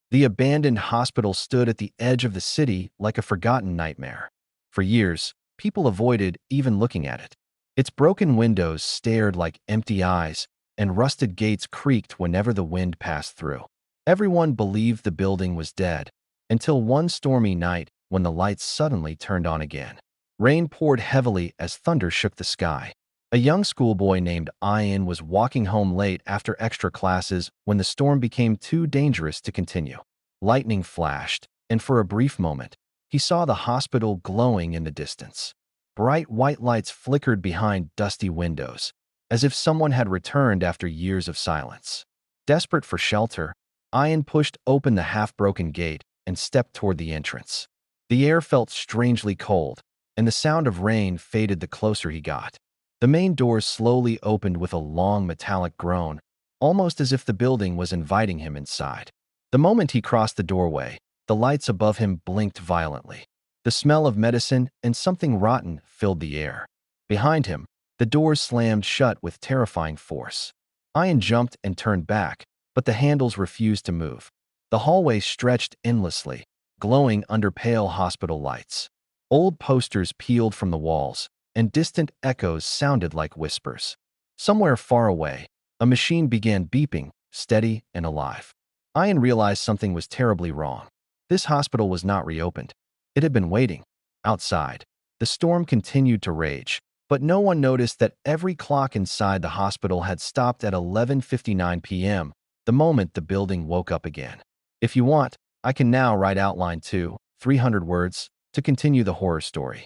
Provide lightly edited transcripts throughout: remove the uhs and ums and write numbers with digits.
The abandoned hospital stood at the edge of the city like a forgotten nightmare. For years, people avoided even looking at it. Its broken windows stared like empty eyes, and rusted gates creaked whenever the wind passed through. Everyone believed the building was dead, until one stormy night when the lights suddenly turned on again. Rain poured heavily as thunder shook the sky. A young schoolboy named Ian was walking home late after extra classes when the storm became too dangerous to continue. Lightning flashed, and for a brief moment, he saw the hospital glowing in the distance. Bright white lights flickered behind dusty windows, as if someone had returned after years of silence. Desperate for shelter, Ian pushed open the half-broken gate and stepped toward the entrance. The air felt strangely cold, and the sound of rain faded the closer he got. The main doors slowly opened with a long metallic groan, almost as if the building was inviting him inside. The moment he crossed the doorway, the lights above him blinked violently. The smell of medicine and something rotten filled the air. Behind him, the doors slammed shut with terrifying force. Ian jumped and turned back, but the handles refused to move. The hallway stretched endlessly, glowing under pale hospital lights. Old posters peeled from the walls, and distant echoes sounded like whispers. Somewhere far away, a machine began beeping, steady and alive. Ian realized something was terribly wrong. This hospital was not reopened. It had been waiting. Outside, the storm continued to rage, but no one noticed that every clock inside the hospital had stopped at 11:59 p.m., the moment the building woke up again. If you want, I can now write outline 300 words, to continue the horror story.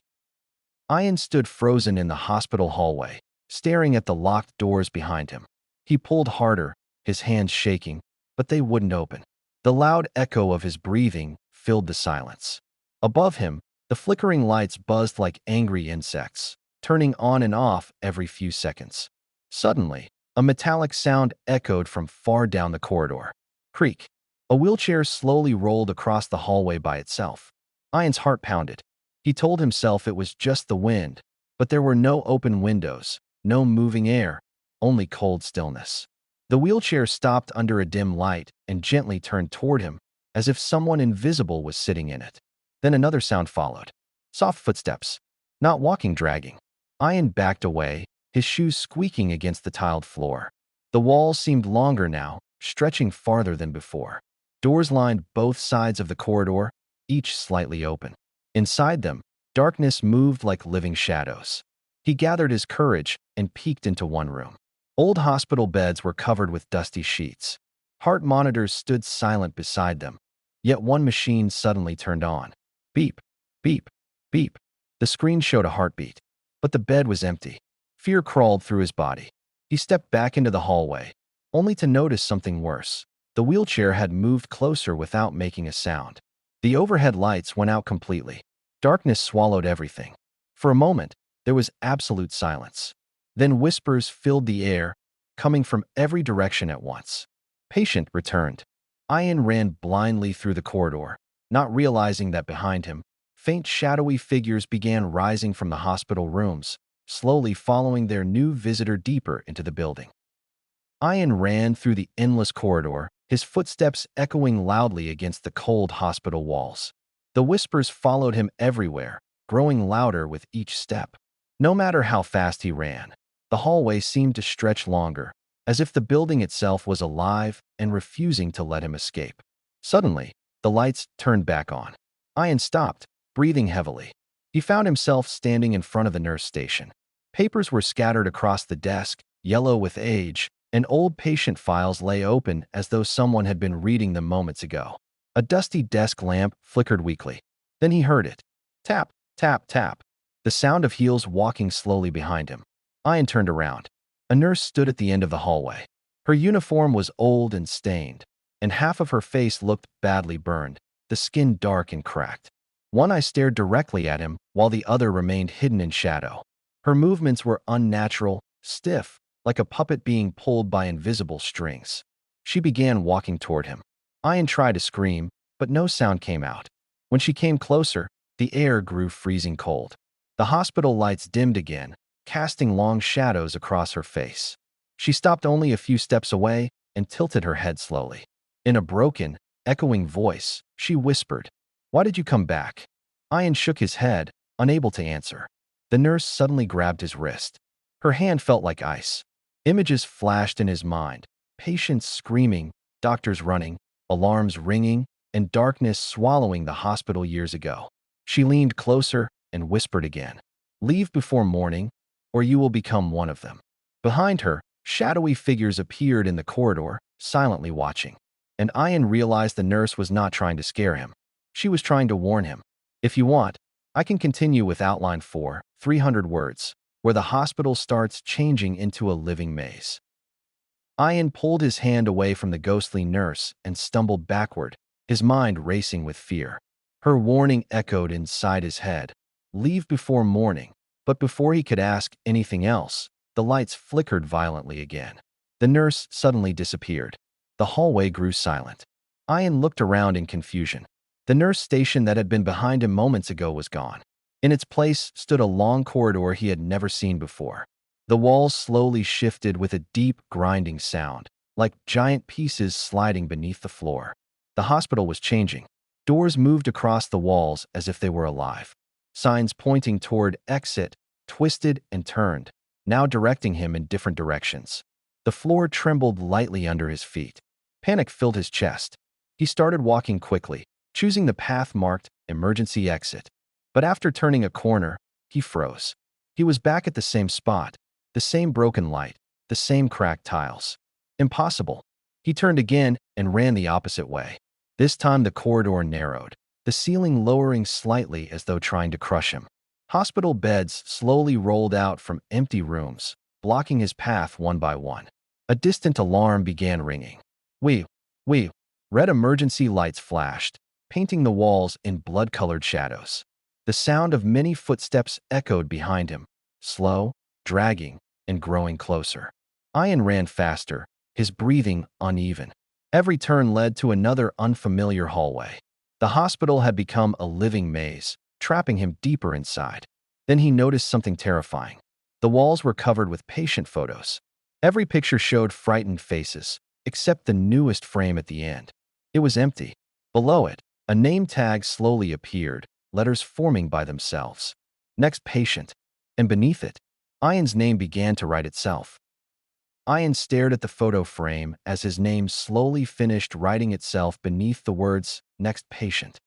Ian stood frozen in the hospital hallway, staring at the locked doors behind him. He pulled harder, his hands shaking, but they wouldn't open. The loud echo of his breathing filled the silence. Above him, the flickering lights buzzed like angry insects, turning on and off every few seconds. Suddenly, a metallic sound echoed from far down the corridor. Creak. A wheelchair slowly rolled across the hallway by itself. Ian's heart pounded. He told himself it was just the wind, but there were no open windows, no moving air, only cold stillness. The wheelchair stopped under a dim light and gently turned toward him, as if someone invisible was sitting in it. Then another sound followed. Soft footsteps. Not walking, dragging. Ian backed away, his shoes squeaking against the tiled floor. The walls seemed longer now, stretching farther than before. Doors lined both sides of the corridor, each slightly open. Inside them, darkness moved like living shadows. He gathered his courage and peeked into one room. Old hospital beds were covered with dusty sheets. Heart monitors stood silent beside them, yet one machine suddenly turned on. Beep, beep, beep. The screen showed a heartbeat, but the bed was empty. Fear crawled through his body. He stepped back into the hallway, only to notice something worse. The wheelchair had moved closer without making a sound. The overhead lights went out completely. Darkness swallowed everything. For a moment, there was absolute silence. Then whispers filled the air, coming from every direction at once. Patient returned. Ian ran blindly through the corridor, not realizing that behind him, faint shadowy figures began rising from the hospital rooms, slowly following their new visitor deeper into the building. Ian ran through the endless corridor, his footsteps echoing loudly against the cold hospital walls. The whispers followed him everywhere, growing louder with each step. No matter how fast he ran, the hallway seemed to stretch longer, as if the building itself was alive and refusing to let him escape. Suddenly, the lights turned back on. Ian stopped, breathing heavily. He found himself standing in front of the nurse station. Papers were scattered across the desk, yellow with age, and old patient files lay open as though someone had been reading them moments ago. A dusty desk lamp flickered weakly. Then he heard it. Tap, tap, tap. The sound of heels walking slowly behind him. Ian turned around. A nurse stood at the end of the hallway. Her uniform was old and stained, and half of her face looked badly burned, the skin dark and cracked. One eye stared directly at him, while the other remained hidden in shadow. Her movements were unnatural, stiff, like a puppet being pulled by invisible strings. She began walking toward him. Ian tried to scream, but no sound came out. When she came closer, the air grew freezing cold. The hospital lights dimmed again, casting long shadows across her face. She stopped only a few steps away and tilted her head slowly. In a broken, echoing voice, she whispered, "Why did you come back?" Ian shook his head, unable to answer. The nurse suddenly grabbed his wrist. Her hand felt like ice. Images flashed in his mind, patients screaming, doctors running, alarms ringing, and darkness swallowing the hospital years ago. She leaned closer and whispered again, "Leave before morning, or you will become one of them." Behind her, shadowy figures appeared in the corridor, silently watching. And Ian realized the nurse was not trying to scare him. She was trying to warn him. "If you want, I can continue with outline 4, 300 words, where the hospital starts changing into a living maze." Ian pulled his hand away from the ghostly nurse and stumbled backward, his mind racing with fear. Her warning echoed inside his head, "Leave before morning." But before he could ask anything else, the lights flickered violently again. The nurse suddenly disappeared. The hallway grew silent. Ian looked around in confusion. The nurse station that had been behind him moments ago was gone. In its place stood a long corridor he had never seen before. The walls slowly shifted with a deep, grinding sound, like giant pieces sliding beneath the floor. The hospital was changing. Doors moved across the walls as if they were alive. Signs pointing toward exit twisted and turned, now directing him in different directions. The floor trembled lightly under his feet. Panic filled his chest. He started walking quickly, choosing the path marked emergency exit. But after turning a corner, he froze. He was back at the same spot, the same broken light, the same cracked tiles. Impossible. He turned again and ran the opposite way. This time the corridor narrowed, the ceiling lowering slightly as though trying to crush him. Hospital beds slowly rolled out from empty rooms, blocking his path one by one. A distant alarm began ringing. We. Red emergency lights flashed, painting the walls in blood-colored shadows. The sound of many footsteps echoed behind him, slow, dragging, and growing closer. Ian ran faster, his breathing uneven. Every turn led to another unfamiliar hallway. The hospital had become a living maze, trapping him deeper inside. Then he noticed something terrifying. The walls were covered with patient photos. Every picture showed frightened faces, except the newest frame at the end. It was empty. Below it, a name tag slowly appeared, letters forming by themselves. "Next patient." And beneath it, Ian's name began to write itself. Ian stared at the photo frame as his name slowly finished writing itself beneath the words, "Next patient."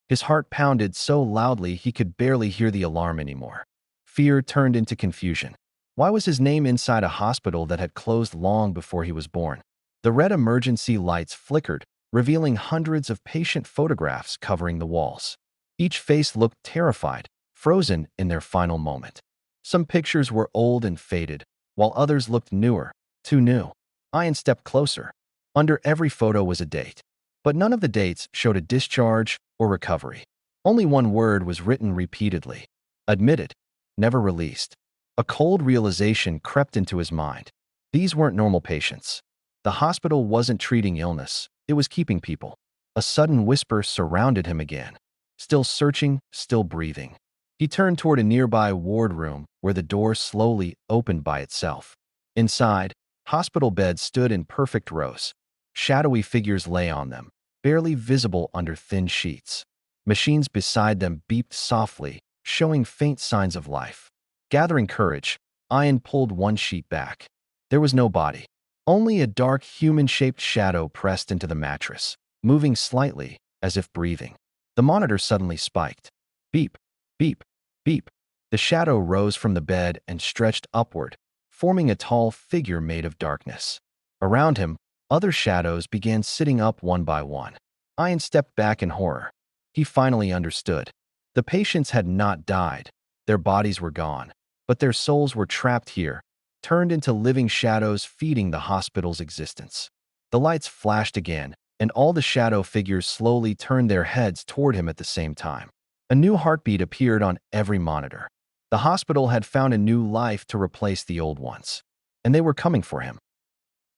His heart pounded so loudly he could barely hear the alarm anymore. Fear turned into confusion. Why was his name inside a hospital that had closed long before he was born? The red emergency lights flickered, revealing hundreds of patient photographs covering the walls. Each face looked terrified, frozen in their final moment. Some pictures were old and faded, while others looked newer, too new. Ian stepped closer. Under every photo was a date, but none of the dates showed a discharge or recovery. Only one word was written repeatedly: admitted, never released. A cold realization crept into his mind. These weren't normal patients. The hospital wasn't treating illness, it was keeping people. A sudden whisper surrounded him again. Still searching, still breathing. He turned toward a nearby ward room where the door slowly opened by itself. Inside, hospital beds stood in perfect rows. Shadowy figures lay on them, barely visible under thin sheets. Machines beside them beeped softly, showing faint signs of life. Gathering courage, Ian pulled one sheet back. There was no body. Only a dark, human-shaped shadow pressed into the mattress, moving slightly, as if breathing. The monitor suddenly spiked. Beep, beep, beep. The shadow rose from the bed and stretched upward, forming a tall figure made of darkness. Around him, other shadows began sitting up one by one. Ian stepped back in horror. He finally understood. The patients had not died. Their bodies were gone, but their souls were trapped here, turned into living shadows feeding the hospital's existence. The lights flashed again, and all the shadow figures slowly turned their heads toward him at the same time. A new heartbeat appeared on every monitor. The hospital had found a new life to replace the old ones, and they were coming for him.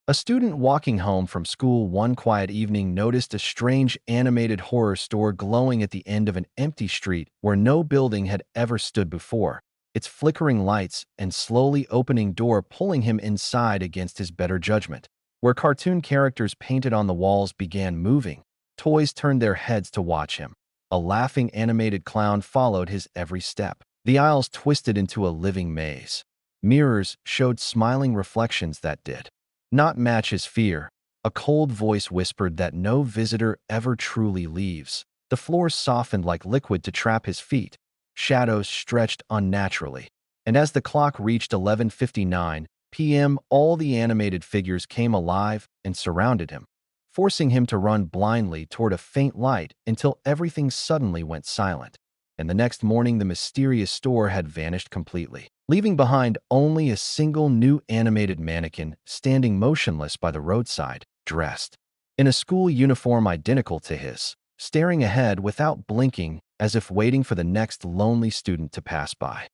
A student walking home from school one quiet evening noticed a strange animated horror store glowing at the end of an empty street where no building had ever stood before, its flickering lights and slowly opening door pulling him inside against his better judgment. Where cartoon characters painted on the walls began moving, Toys turned their heads to watch him. A laughing animated clown followed his every step. The aisles twisted into a living maze. Mirrors showed smiling reflections that did not match his fear. A cold voice whispered that no visitor ever truly leaves. The floor softened like liquid to trap his feet. Shadows stretched unnaturally. And as the clock reached 11:59 p.m., all the animated figures came alive and surrounded him, forcing him to run blindly toward a faint light until everything suddenly went silent. And the next morning, the mysterious store had vanished completely, leaving behind only a single new animated mannequin standing motionless by the roadside, dressed in a school uniform identical to his, staring ahead without blinking as if waiting for the next lonely student to pass by.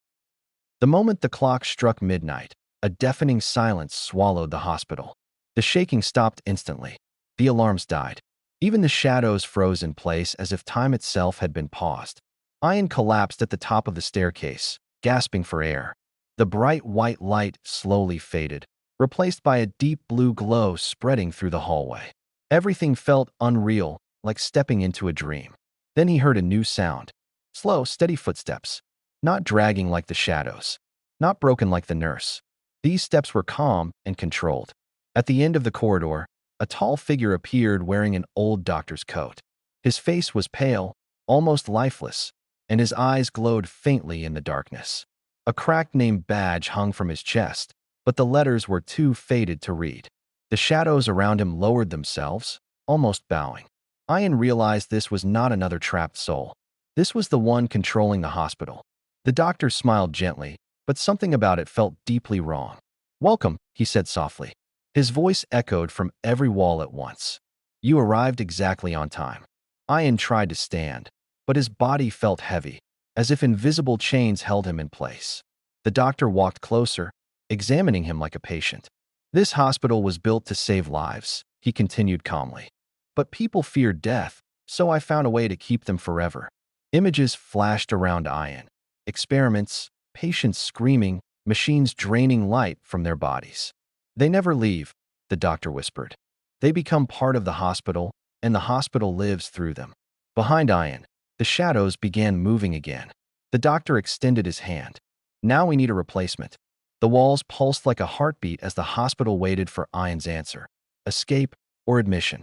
The moment the clock struck midnight, a deafening silence swallowed the hospital. The shaking stopped instantly. The alarms died. Even the shadows froze in place as if time itself had been paused. Ian collapsed at the top of the staircase, gasping for air. The bright white light slowly faded, replaced by a deep blue glow spreading through the hallway. Everything felt unreal, like stepping into a dream. Then he heard a new sound. Slow, steady footsteps. Not dragging like the shadows. Not broken like the nurse. These steps were calm and controlled. At the end of the corridor, a tall figure appeared wearing an old doctor's coat. His face was pale, almost lifeless, and his eyes glowed faintly in the darkness. A cracked name badge hung from his chest, but the letters were too faded to read. The shadows around him lowered themselves, almost bowing. Ian realized this was not another trapped soul. This was the one controlling the hospital. The doctor smiled gently, but something about it felt deeply wrong. "Welcome," he said softly. His voice echoed from every wall at once. "You arrived exactly on time." Ian tried to stand, but his body felt heavy, as if invisible chains held him in place. The doctor walked closer, examining him like a patient. "This hospital was built to save lives," he continued calmly. "But people fear death, so I found a way to keep them forever." Images flashed around Ian. Experiments, patients screaming, machines draining light from their bodies. "They never leave," the doctor whispered. "They become part of the hospital, and the hospital lives through them." Behind Ian, the shadows began moving again. The doctor extended his hand. "Now we need a replacement." The walls pulsed like a heartbeat as the hospital waited for Ian's answer. Escape or admission?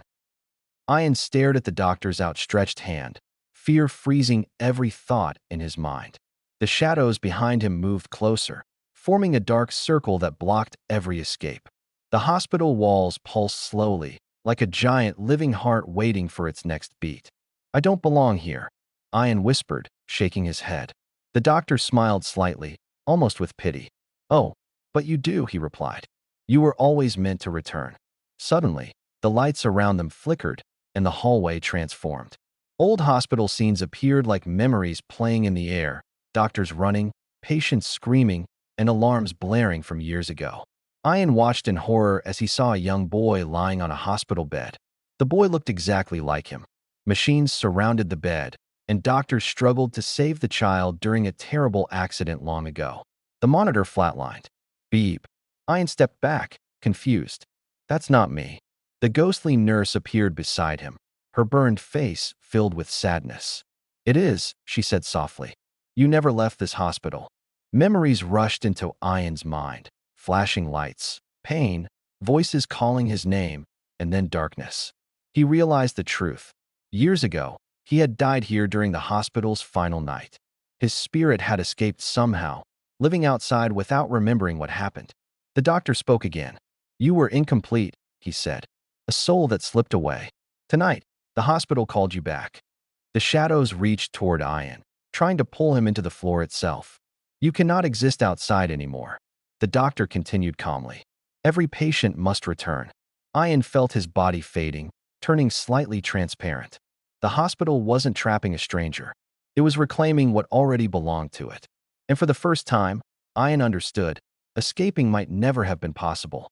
Ian stared at the doctor's outstretched hand, fear freezing every thought in his mind. The shadows behind him moved closer, forming a dark circle that blocked every escape. The hospital walls pulsed slowly, like a giant living heart waiting for its next beat. "I don't belong here," Ian whispered, shaking his head. The doctor smiled slightly, almost with pity. "Oh, but you do," he replied. "You were always meant to return." Suddenly, the lights around them flickered, and the hallway transformed. Old hospital scenes appeared like memories playing in the air, doctors running, patients screaming, and alarms blaring from years ago. Ian watched in horror as he saw a young boy lying on a hospital bed. The boy looked exactly like him. Machines surrounded the bed, and doctors struggled to save the child during a terrible accident long ago. The monitor flatlined. Beep. Ian stepped back, confused. "That's not me." The ghostly nurse appeared beside him, her burned face filled with sadness. "It is," she said softly. "You never left this hospital." Memories rushed into Ian's mind. Flashing lights, pain, voices calling his name, and then darkness. He realized the truth. Years ago, he had died here during the hospital's final night. His spirit had escaped somehow, living outside without remembering what happened. The doctor spoke again. "You were incomplete," he said. "A soul that slipped away. Tonight, the hospital called you back." The shadows reached toward Ian, trying to pull him into the floor itself. "You cannot exist outside anymore," the doctor continued calmly. "Every patient must return." Ian felt his body fading, turning slightly transparent. The hospital wasn't trapping a stranger. It was reclaiming what already belonged to it. And for the first time, Ian understood, escaping might never have been possible.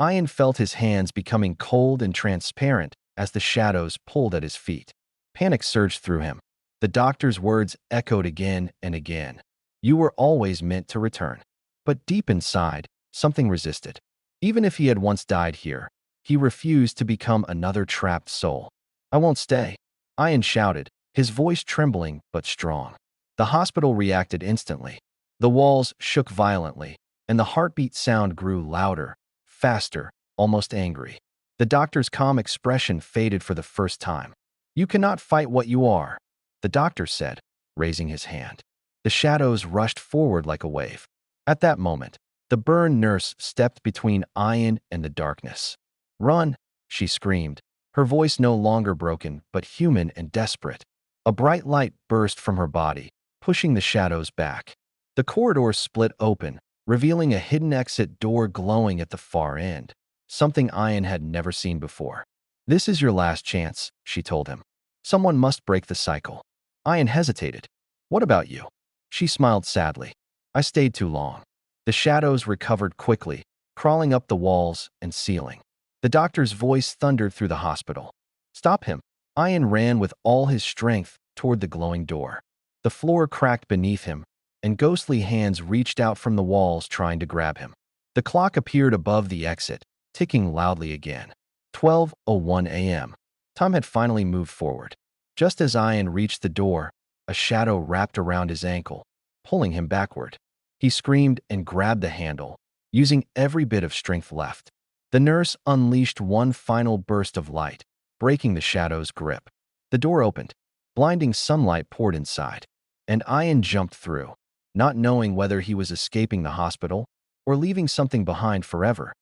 Ian felt his hands becoming cold and transparent as the shadows pulled at his feet. Panic surged through him. The doctor's words echoed again and again. "You were always meant to return." But deep inside, something resisted. Even if he had once died here, he refused to become another trapped soul. I won't stay, Ian shouted, his voice trembling but strong. The hospital reacted instantly. The walls shook violently, and the heartbeat sound grew louder, faster, almost angry. The doctor's calm expression faded for the first time. You cannot fight what you are, the doctor said, raising his hand. The shadows rushed forward like a wave. At that moment, the burn nurse stepped between Ian and the darkness. Run, she screamed, her voice no longer broken but human and desperate. A bright light burst from her body, pushing the shadows back. The corridor split open, revealing a hidden exit door glowing at the far end, something Ian had never seen before. This is your last chance, she told him. Someone must break the cycle. Ian hesitated. What about you? She smiled sadly. I stayed too long. The shadows recovered quickly, crawling up the walls and ceiling. The doctor's voice thundered through the hospital. Stop him. Ian ran with all his strength toward the glowing door. The floor cracked beneath him, and ghostly hands reached out from the walls trying to grab him. The clock appeared above the exit, ticking loudly again. 12:01 a.m. Time had finally moved forward. Just as Ian reached the door, a shadow wrapped around his ankle, pulling him backward. He screamed and grabbed the handle, using every bit of strength left. The nurse unleashed one final burst of light, breaking the shadow's grip. The door opened. Blinding sunlight poured inside, and Ian jumped through, not knowing whether he was escaping the hospital or leaving something behind forever.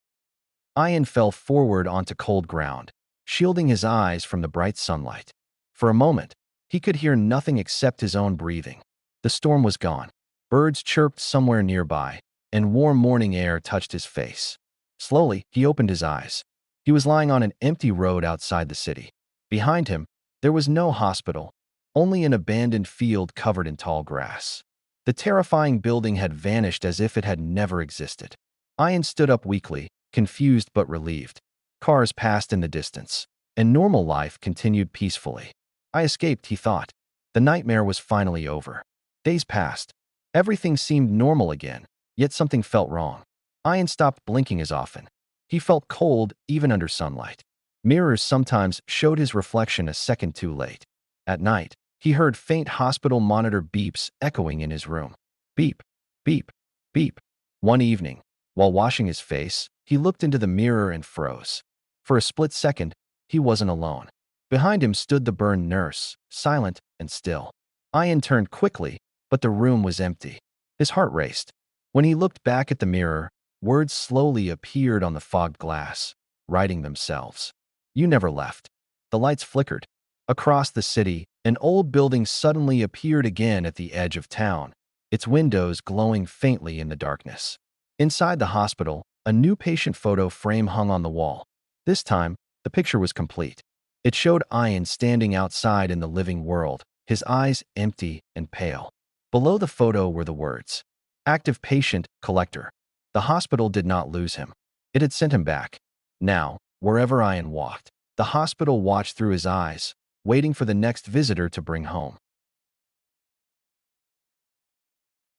Ian fell forward onto cold ground, shielding his eyes from the bright sunlight. For a moment, he could hear nothing except his own breathing. The storm was gone. Birds chirped somewhere nearby, and warm morning air touched his face. Slowly, he opened his eyes. He was lying on an empty road outside the city. Behind him, there was no hospital, only an abandoned field covered in tall grass. The terrifying building had vanished as if it had never existed. Ian stood up weakly, confused but relieved. Cars passed in the distance, and normal life continued peacefully. I escaped, he thought. The nightmare was finally over. Days passed. Everything seemed normal again, yet something felt wrong. Ian stopped blinking as often. He felt cold even under sunlight. Mirrors sometimes showed his reflection a second too late. At night, he heard faint hospital monitor beeps echoing in his room. Beep, beep, beep. One evening, while washing his face, he looked into the mirror and froze. For a split second, he wasn't alone. Behind him stood the burned nurse, silent and still. Ian turned quickly, but the room was empty. His heart raced. When he looked back at the mirror, words slowly appeared on the fogged glass, writing themselves. You never left. The lights flickered. Across the city, an old building suddenly appeared again at the edge of town, its windows glowing faintly in the darkness. Inside the hospital, a new patient photo frame hung on the wall. This time, the picture was complete. It showed Ian standing outside in the living world, his eyes empty and pale. Below the photo were the words, "Active patient, collector." The hospital did not lose him. It had sent him back. Now, wherever Ian walked, the hospital watched through his eyes, waiting for the next visitor to bring home.